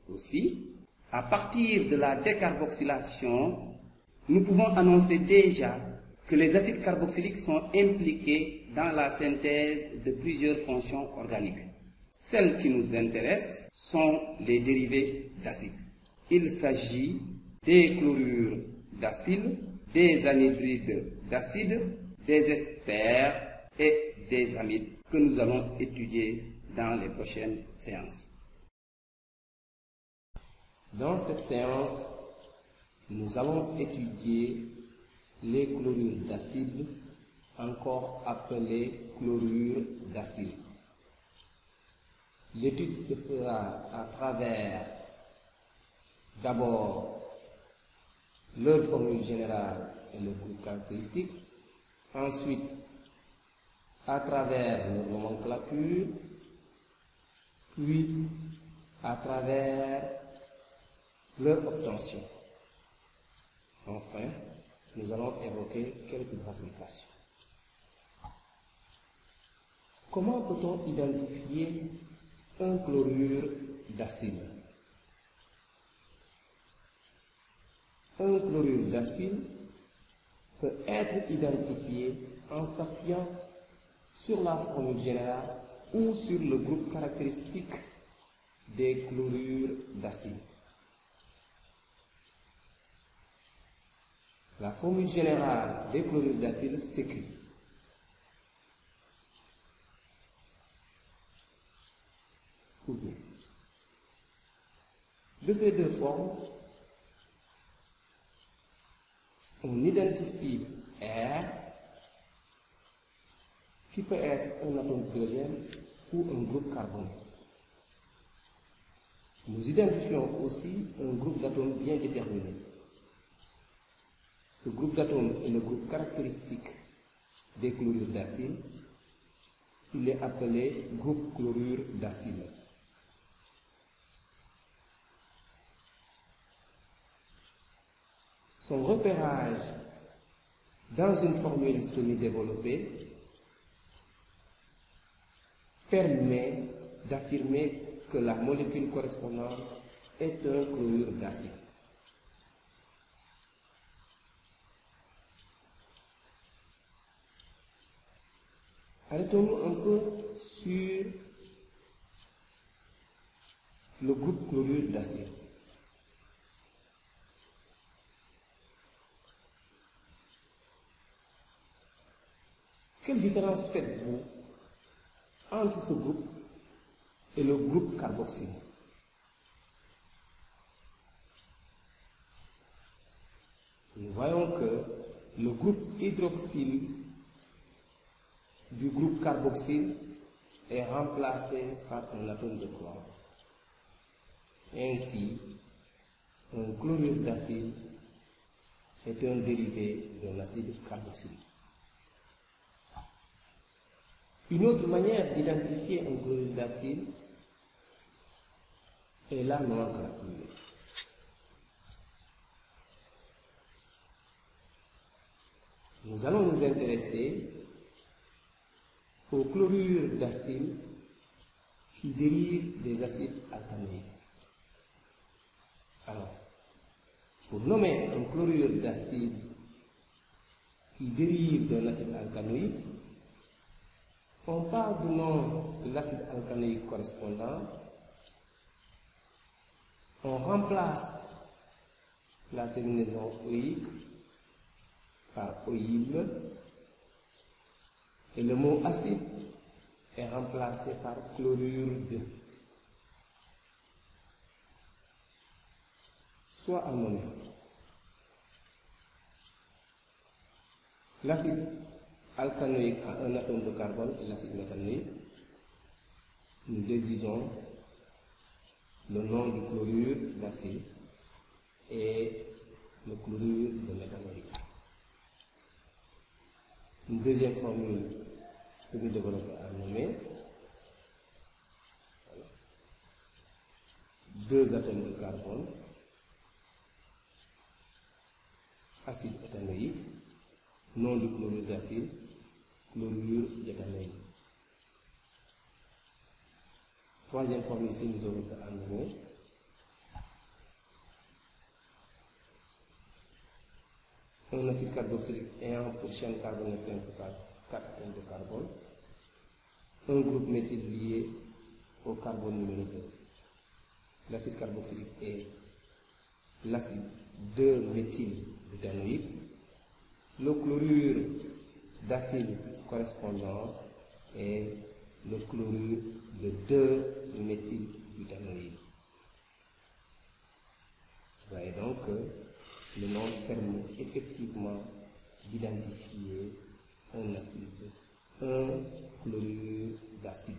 Aussi, à partir de la décarboxylation, nous pouvons annoncer déjà que les acides carboxyliques sont impliqués dans la synthèse de plusieurs fonctions organiques. Celles qui nous intéressent sont les dérivés d'acides. Il s'agit des chlorures d'acide, des anhydrides d'acide, des esters et des amides que nous allons étudier dans les prochaines séances. Dans cette séance, nous allons étudier les chlorures d'acide, encore appelées chlorures d'acide. L'étude se fera à travers d'abord leur formule générale et le groupe caractéristique, ensuite à travers leur nomenclature, puis à travers leur obtention. Enfin, nous allons évoquer quelques applications. Comment peut-on identifier un chlorure d'acide? Un chlorure d'acide peut être identifié en s'appuyant sur la formule générale ou sur le groupe caractéristique des chlorures d'acide. La formule générale des chlorures d'acide s'écrit de ces deux formes, on identifie R, qui peut être un atome d'hydrogène ou un groupe carboné. Nous identifions aussi un groupe d'atomes bien déterminé. Ce groupe d'atomes est le groupe caractéristique des chlorures d'acide. Il est appelé groupe chlorure d'acide. Son repérage dans une formule semi-développée permet d'affirmer que la molécule correspondante est un chlorure d'acide. Arrêtons-nous un peu sur le groupe chlorure d'acide. Quelle différence faites-vous entre ce groupe et le groupe carboxyle? Nous voyons que le groupe hydroxyle du groupe carboxyle est remplacé par un atome de chlore. Ainsi, un chlorure d'acide est un dérivé d'un acide carboxylique. Une autre manière d'identifier un chlorure d'acide est la nomenclature. Nous allons nous intéresser aux chlorures d'acide qui dérivent des acides alcanoïques. Alors, pour nommer un chlorure d'acide qui dérive d'un acide alcanoïque, on parle du nom de l'acide alcanoïque correspondant, on remplace la terminaison oïque par oïl, et le mot acide est remplacé par chlorure de. Soit à nommer. L'acide alcanoïque a un atome de carbone et l'acide méthanoïque. Nous déduisons le nom du chlorure d'acide et le chlorure de méthanoïque. Une deuxième formule semi-développée à nommer. Deux atomes de carbone, acide éthanoïque, nom du chlorure d'acide, chlorure d'éthanoïque. Troisième formule semi-développée à nommer. un acide carboxylique ayant pour chaîne carbonée principale 4 atomes de carbone, un groupe méthyle lié au carbone numéro 2. L'acide carboxylique est l'acide 2-méthylbutanoïque. Le chlorure d'acide correspondant est le chlorure de 2-méthylbutanoïque. Vous voyez donc que le nom permet effectivement d'identifier un acide, un chlorure d'acide.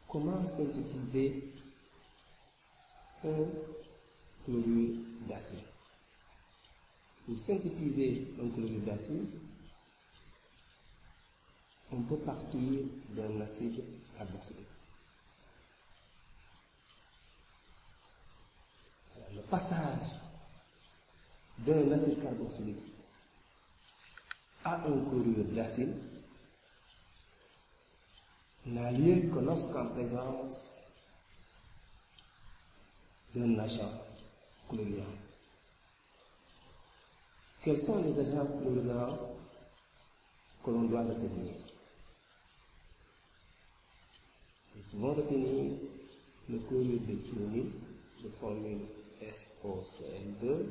Comment synthétiser un chlorure d'acide? Pour synthétiser un chlorure d'acide, on peut partir d'un acide carboxylique. Le passage d'un acide carboxylique à un chlorure d'acide n'a lieu que lorsqu'en présence d'un agent chlorurant. Quels sont les agents chlorurants que l'on doit retenir? Nous pouvons retenir le chlorure de thionyle de formule SOCl2,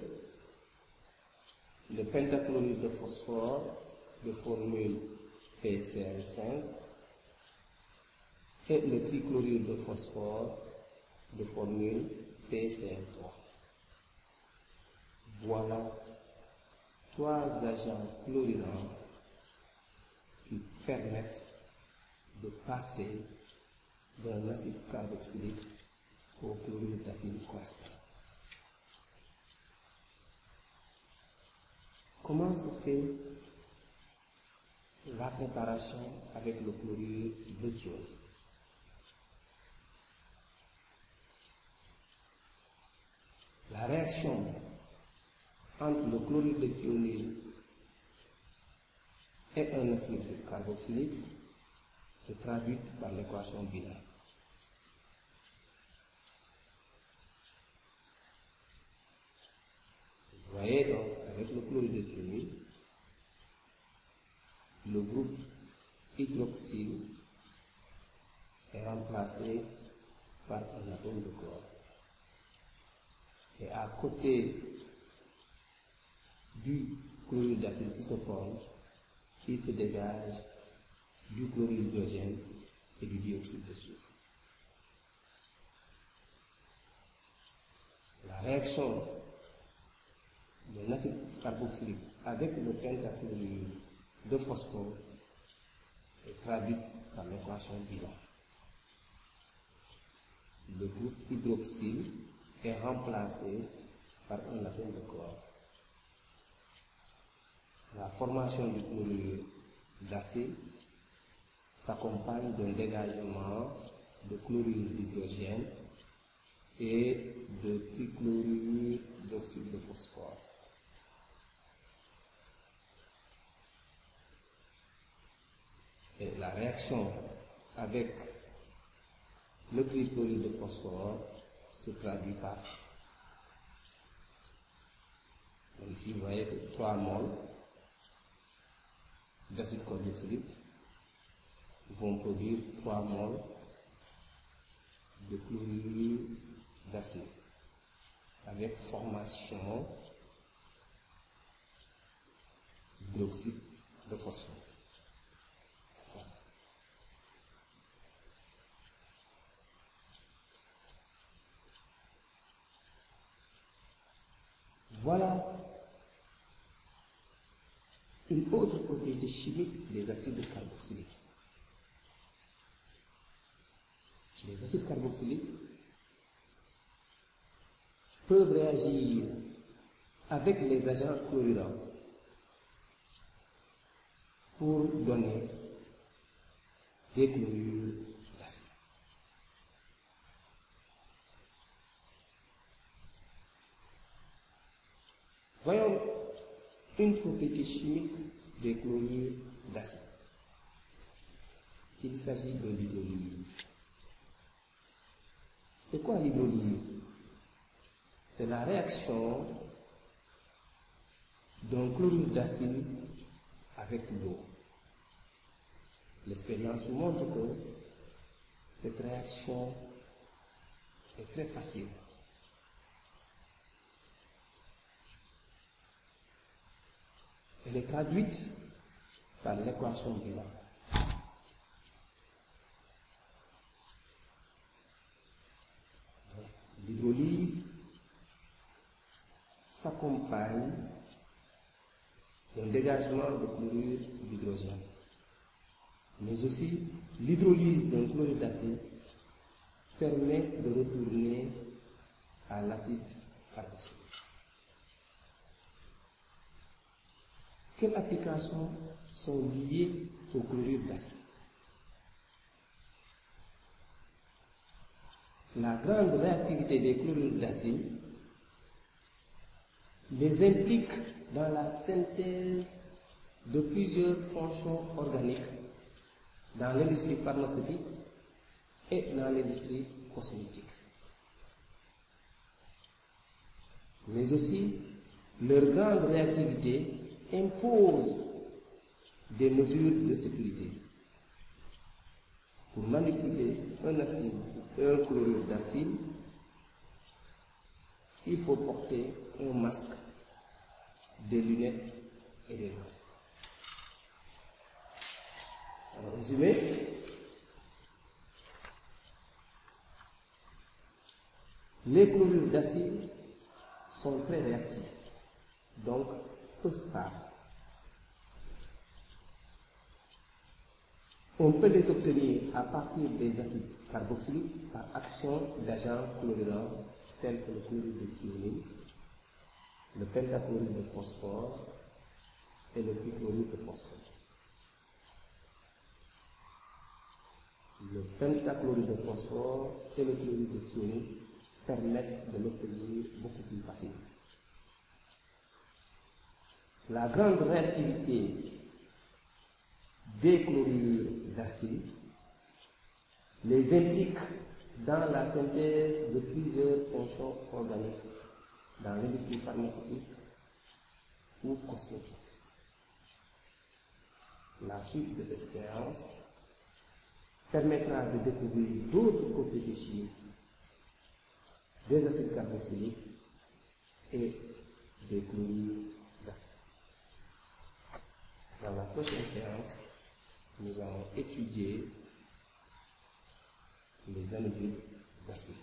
le pentachlorure de phosphore de formule PCl5 et le trichlorure de phosphore de formule PCl3. Voilà 3 agents chlorurants qui permettent de passer d'un acide carboxylique au chlorure d'acide correspondant. Comment se fait la préparation avec le chlorure de thionyle? La réaction entre le chlorure de thionyle et un acide carboxylique est traduite par l'équation binaire. Vous voyez donc, avec le chlorure de thionyle, le groupe hydroxyle est remplacé par un atome de chlore. Et à côté du chlorure d'acide qui se forme, il se dégage du chlorure d'hydrogène et du dioxyde de soufre. La réaction d'un acide carboxylique avec le pentachlorure de phosphore est traduite par l'équation bilan. Le groupe hydroxyle est remplacé par un atome de chlore. La formation du chlorure d'acide s'accompagne d'un dégagement de chlorure d'hydrogène et de trichlorure d'oxyde de phosphore. Et la réaction avec le trichlorure de phosphore se traduit par, donc ici vous voyez que 3 moles d'acide carboxylique vont produire 3 moles de chlorure d'acide avec formation d'hydroxyde de phosphore. Voilà une autre propriété chimique des acides carboxyliques. Les acides carboxyliques peuvent réagir avec les agents chlorurants pour donner des chlorures d'acide. Voyons une propriété chimique des chlorures d'acide. Il s'agit de l'hydrolyse. C'est quoi l'hydrolyse? C'est la réaction d'un chlorure d'acide avec l'eau. L'expérience montre que cette réaction est très facile. Elle est traduite par l'équation bilan. L'hydrolyse s'accompagne d'un dégagement de chlorure d'hydrogène. Mais aussi, l'hydrolyse d'un chlorure d'acide permet de retourner à l'acide carboxylique. Quelles applications sont liées au chlorure d'acide? La grande réactivité des chlorures d'acide les implique dans la synthèse de plusieurs fonctions organiques dans l'industrie pharmaceutique et dans l'industrie cosmétique. Mais aussi, leur grande réactivité impose des mesures de sécurité. Pour manipuler un acide, un chlorure d'acide, il faut porter un masque, des lunettes et des gants. En résumé, les chlorures d'acide sont très réactifs, donc peu stables. On peut les obtenir à partir des acides carboxyliques par action d'agents chlorurants tels que le chlorure de thionine, le pentachlorure de phosphore et le trichlorure de phosphore. Le pentachlorure de phosphore et le chlorure de thionine permettent de l'obtenir beaucoup plus facilement. La grande réactivité des chlorures d'acide les implique dans la synthèse de plusieurs fonctions organiques dans l'industrie pharmaceutique ou cosmétique. La suite de cette séance permettra de découvrir d'autres propriétés chimiques des acides carboxyliques et des chlorures d'acide. Dans la prochaine séance, nous allons étudier les anhydrides d'acide.